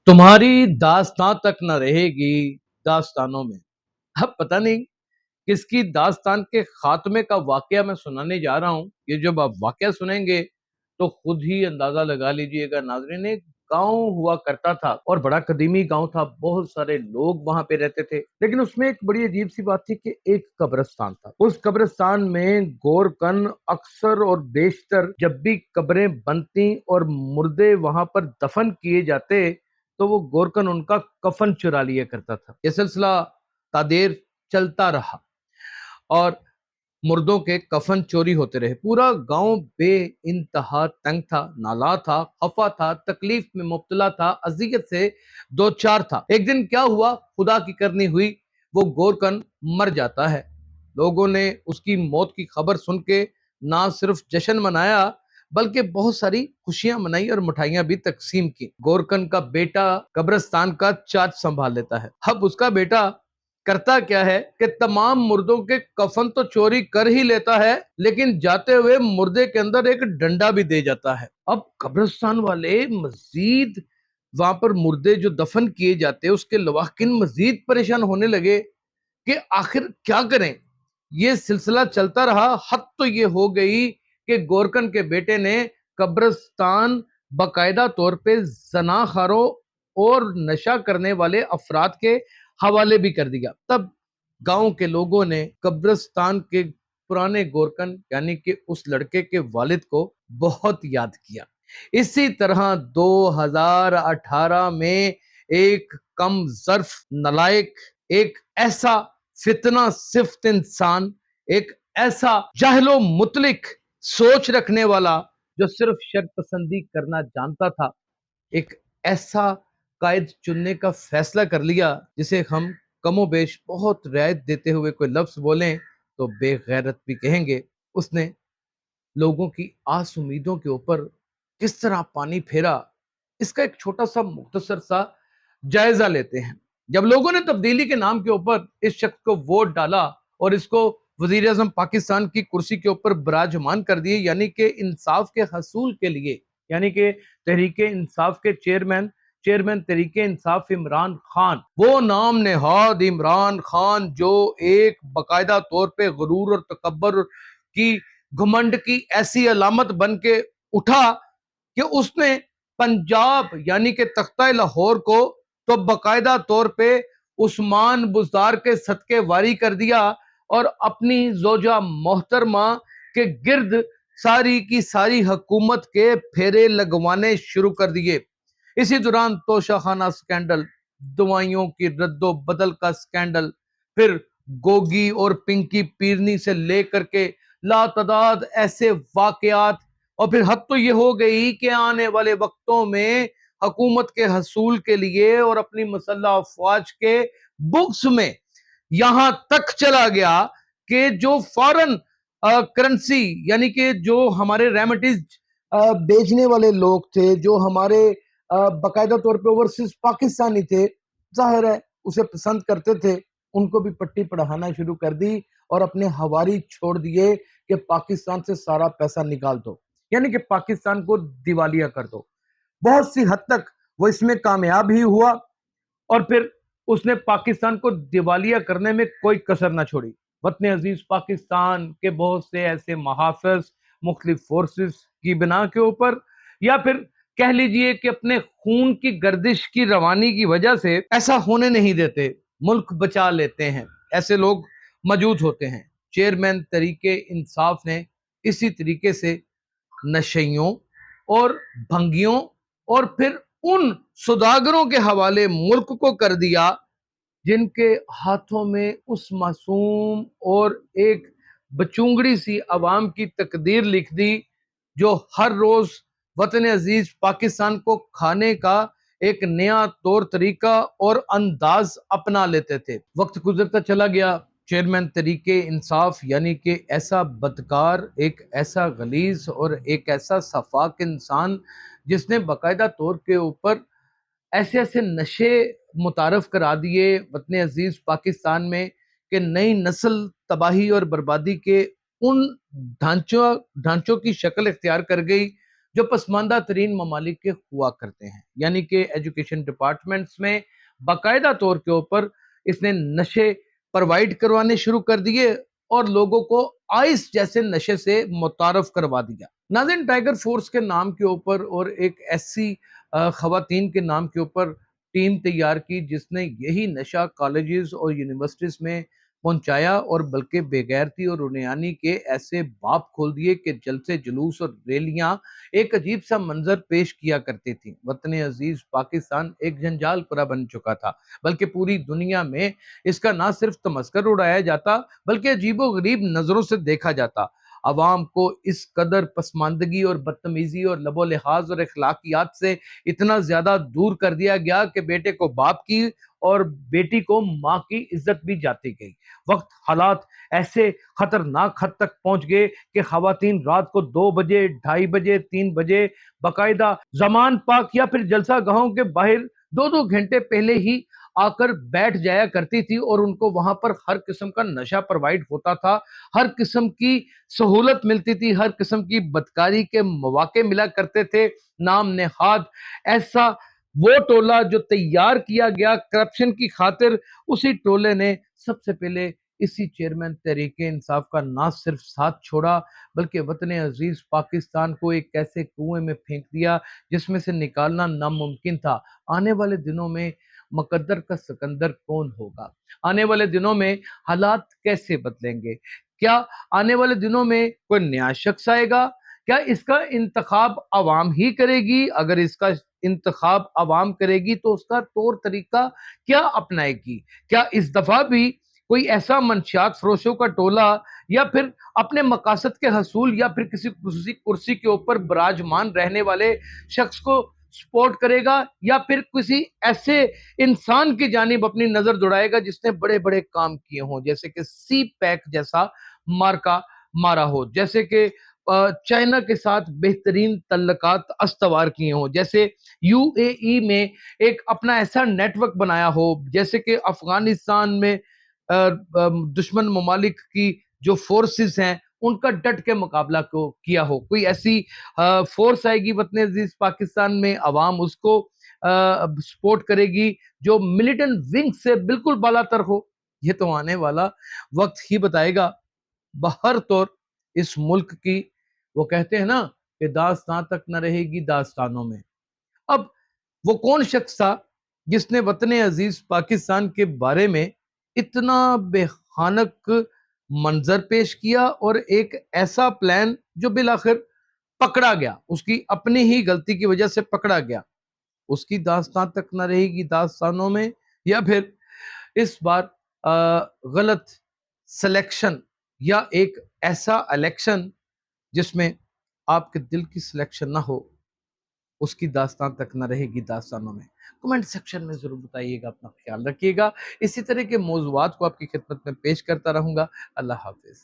तुम्हारी दास्तां तक न रहेगी दास्तानों में। अब पता नहीं किसकी दास्तान के खात्मे का वाकया मैं सुनाने जा रहा हूँ। ये जब आप वाकया सुनेंगे तो खुद ही अंदाजा लगा लीजिएगा नाज़रीन। एक गांव हुआ करता था और बड़ा कदीमी गांव था, बहुत सारे लोग वहां पे रहते थे, लेकिन उसमें एक बड़ी अजीब सी बात थी कि एक कब्रिस्तान था। उस कब्रिस्तान में गोरकन अक्सर और बेशतर जब भी कब्रें बनती और मुर्दे वहां पर दफन किए जाते तो वो गोरकन उनका कफन चुरा लिया करता था। यह सिलसिला तादेर चलता रहा और मुर्दों के कफन चोरी होते रहे। पूरा गांव बे इंतहा तंग था, नाला था, खफा था, तकलीफ में मुब्तला था, अजियत से दो चार था। एक दिन क्या हुआ, खुदा की करनी हुई, वो गोरकन मर जाता है। लोगों ने उसकी मौत की खबर सुन के ना सिर्फ जश्न मनाया बल्कि बहुत सारी खुशियां मनाई और मिठाइयां भी तकसीम की। गोरकन का बेटा कब्रिस्तान का चार्ज संभाल लेता है। अब उसका बेटा करता क्या है कि तमाम मुर्दों के कफन तो चोरी कर ही लेता है, लेकिन जाते हुए मुर्दे के अंदर एक डंडा भी दे जाता है। अब कब्रिस्तान वाले मजीद वहां पर मुर्दे जो दफन किए जाते हैं उसके लवाकिन मजीद परेशान होने लगे कि आखिर क्या करें। ये सिलसिला चलता रहा। हद तो ये हो गई कि गोरकन के बेटे ने कब्रिस्तान बाकायदा तौर पे जनाखारों और नशा करने वाले अफराद के हवाले भी कर दिया। तब गांव के लोगों ने कब्रिस्तान के पुराने गोरकन यानी कि उस लड़के के वालिद को बहुत याद किया। इसी तरह 2018 में एक कम ज़र्फ नलायक, एक ऐसा फितना सिफ्त इंसान, एक ऐसा जाहलो मुतलिक सोच रखने वाला जो सिर्फ शर्क पसंदी करना जानता था, एक ऐसा कायद चुनने का फैसला कर लिया जिसे हम कमोबेश बहुत रियायत देते हुए कोई लफ्ज बोलें तो बेगैरत भी कहेंगे। उसने लोगों की आस उम्मीदों के ऊपर किस तरह पानी फेरा, इसका एक छोटा सा मुख्तसर सा जायजा लेते हैं। जब लोगों ने तब्दीली के नाम के ऊपर इस शख्स को वोट डाला और इसको वजीर आजम पाकिस्तान की कुर्सी के ऊपर बराजमान कर दिए, यानी कि इंसाफ के हसूल के लिए, यानी कि तहरीक इंसाफ के चेयरमैन चेयरमैन तहरीक इंसाफ इमरान खान, वो नाम नेहाद इमरान खान जो एक बाकायदा तौर पे गुरूर और तकब्बर की, घमंड की ऐसी अलामत बन के उठा कि उसने पंजाब यानी कि तख्ता लाहौर को तो बाकायदा तौर पे उस्मान बुज़दार के सदके वारी कर दिया और अपनी जोजा मोहतरमा के गिर्द सारी की सारी हुकूमत के फेरे लगवाने शुरू कर दिए। इसी दौरान तोशाखाना स्कैंडल, दवाइयों की रद्दो बदल का स्कैंडल, फिर गोगी और पिंकी पीरनी से लेकर के लातदाद ऐसे वाकयात, और फिर हद तो ये हो गई कि आने वाले वक्तों में हुकूमत के हसूल के लिए और अपनी मसल्ह अफवाज के बुक्स में यहां तक चला गया कि जो फॉरेन करेंसी यानी कि जो हमारे रेमिटीज बेचने वाले लोग थे, जो हमारे बाकायदा तौर पे ओवरसीज पाकिस्तानी थे, जाहिर है उसे पसंद करते थे, उनको भी पट्टी पढ़ाना शुरू कर दी और अपने हवारी छोड़ दिए कि पाकिस्तान से सारा पैसा निकाल दो, यानी कि पाकिस्तान को दिवालिया कर दो। बहुत सी हद तक वो इसमें कामयाब ही हुआ और फिर उसने पाकिस्तान को दिवालिया करने में कोई कसर ना छोड़ी। वतन अजीज पाकिस्तान के बहुत से ऐसे महाफिज मुख्तलिफ फोर्सेस की बिना के ऊपर, या फिर कह लीजिए कि अपने खून की गर्दिश की रवानी की वजह से ऐसा होने नहीं देते, मुल्क बचा लेते हैं, ऐसे लोग मौजूद होते हैं। चेयरमैन तरीके इंसाफ ने इसी तरीके से नशइयों और भंगियों और फिर उन सौदागरों के हवाले मुल्क को कर दिया जिनके हाथों में उस मासूम और एक बचूंगड़ी सी अवाम की तकदीर लिख दी, जो हर रोज वतन अजीज पाकिस्तान को खाने का एक नया तौर तरीका और अंदाज अपना लेते थे। वक्त गुजरता चला गया। चेयरमैन तरीके इंसाफ यानी कि ऐसा बदकार, एक ऐसा गलीज और एक ऐसा सफाक इंसान जिसने बाकायदा तौर के ऊपर ऐसे ऐसे नशे मुतारफ करा दिए वतन अजीज पाकिस्तान में कि नई नस्ल तबाही और बर्बादी के उन ढांचों ढांचों की शक्ल इख्तियार कर गई جو پسماندہ ترین ممالک کے ہوا کرتے ہیں، یعنی کہ ایجوکیشن ڈپارٹمنٹس میں باقاعدہ طور کے اوپر اس نے نشے پروائیڈ کروانے شروع کر دیے اور لوگوں کو آئس جیسے نشے سے متعارف کروا دیا۔ ناظرین، ٹائیگر فورس کے نام کے اوپر اور ایک ایسی خواتین کے نام کے اوپر ٹیم تیار کی جس نے یہی نشہ کالجز اور یونیورسٹیز میں پہنچایا، اور بلکہ بے غیرتی اور رونیانی کے ایسے باب کھول دیے کہ جلسے جلوس اور ریلیاں ایک عجیب سا منظر پیش کیا کرتی تھی۔ وطن عزیز پاکستان ایک جنجال پورا بن چکا تھا، بلکہ پوری دنیا میں اس کا نہ صرف تمسخر اڑایا جاتا بلکہ عجیب و غریب نظروں سے دیکھا جاتا۔ عوام کو اس قدر پسماندگی اور بدتمیزی اور لب و لحاظ اور اخلاقیات سے اتنا زیادہ دور کر دیا گیا کہ بیٹے کو باپ کی اور بیٹی کو ماں کی عزت بھی جاتی گئی۔ وقت حالات ایسے خطرناک حد تک پہنچ گئے کہ خواتین رات کو 2 بجے، 2:30 بجے، 3 بجے باقاعدہ زمان پاک یا پھر جلسہ گاہوں کے باہر 2 گھنٹے پہلے ہی آ کر بیٹھ جایا کرتی تھی، اور ان کو وہاں پر ہر قسم کا نشہ پرووائڈ ہوتا تھا، ہر قسم کی سہولت ملتی تھی، ہر قسم کی بدکاری کے مواقع ملا کرتے تھے۔ نام نہاد ایسا وہ ٹولہ جو تیار کیا گیا کرپشن کی خاطر، اسی ٹولے نے سب سے پہلے اسی چیئرمین تحریک انصاف کا نہ صرف ساتھ چھوڑا بلکہ وطن عزیز پاکستان کو ایک ایسے کنویں میں پھینک دیا جس میں سے نکالنا ناممکن تھا۔ آنے والے دنوں میں مقدر کا سکندر کون ہوگا؟ آنے والے دنوں میں حالات کیسے بدلیں گے؟ کیا آنے والے دنوں میں کوئی نیا شخص آئے گا؟ کیا اس کا انتخاب عوام ہی کرے گی؟ اگر اس کا انتخاب عوام کرے گی تو اس کا طور طریقہ کیا اپنائے گی؟ کیا اس دفعہ بھی کوئی ایسا منشیات فروشوں کا ٹولہ یا پھر اپنے مقاصد کے حصول یا پھر کسی خصوصی کرسی کے اوپر براجمان رہنے والے شخص کو سپورٹ کرے گا، یا پھر کسی ایسے انسان کی جانب اپنی نظر دوڑائے گا جس نے بڑے بڑے کام کیے ہوں، جیسے کہ سی پیک جیسا مارکا مارا ہو، جیسے کہ چائنا کے ساتھ بہترین تعلقات استوار کیے ہوں، جیسے یو اے ای میں ایک اپنا ایسا نیٹ ورک بنایا ہو، جیسے کہ افغانستان میں دشمن ممالک کی جو فورسز ہیں ان کا ڈٹ کے مقابلہ کو کیا ہو۔ کوئی ایسی فورس آئے گی وطن عزیز پاکستان میں، عوام اس کو سپورٹ کرے گی جو ملیٹنٹ ونگ سے بالکل بالا تر ہو؟ یہ تو آنے والا وقت ہی بتائے گا۔ بہر طور اس ملک کی وہ کہتے ہیں نا کہ داستان تک نہ رہے گی داستانوں میں۔ اب وہ کون شخص تھا جس نے وطن عزیز پاکستان کے بارے میں اتنا بے خانک منظر پیش کیا اور ایک ایسا پلان جو بالآخر پکڑا گیا، اس کی اپنی ہی غلطی کی وجہ سے پکڑا گیا؟ اس کی داستان تک نہ رہے گی داستانوں میں، یا پھر اس بار غلط سلیکشن یا ایک ایسا الیکشن جس میں آپ کے دل کی سلیکشن نہ ہو، اس کی داستان تک نہ رہے گی داستانوں میں؟ کمنٹ سیکشن میں ضرور بتائیے گا، اپنا خیال رکھیے گا۔ اسی طرح کے موضوعات کو آپ کی خدمت میں پیش کرتا رہوں گا۔ اللہ حافظ۔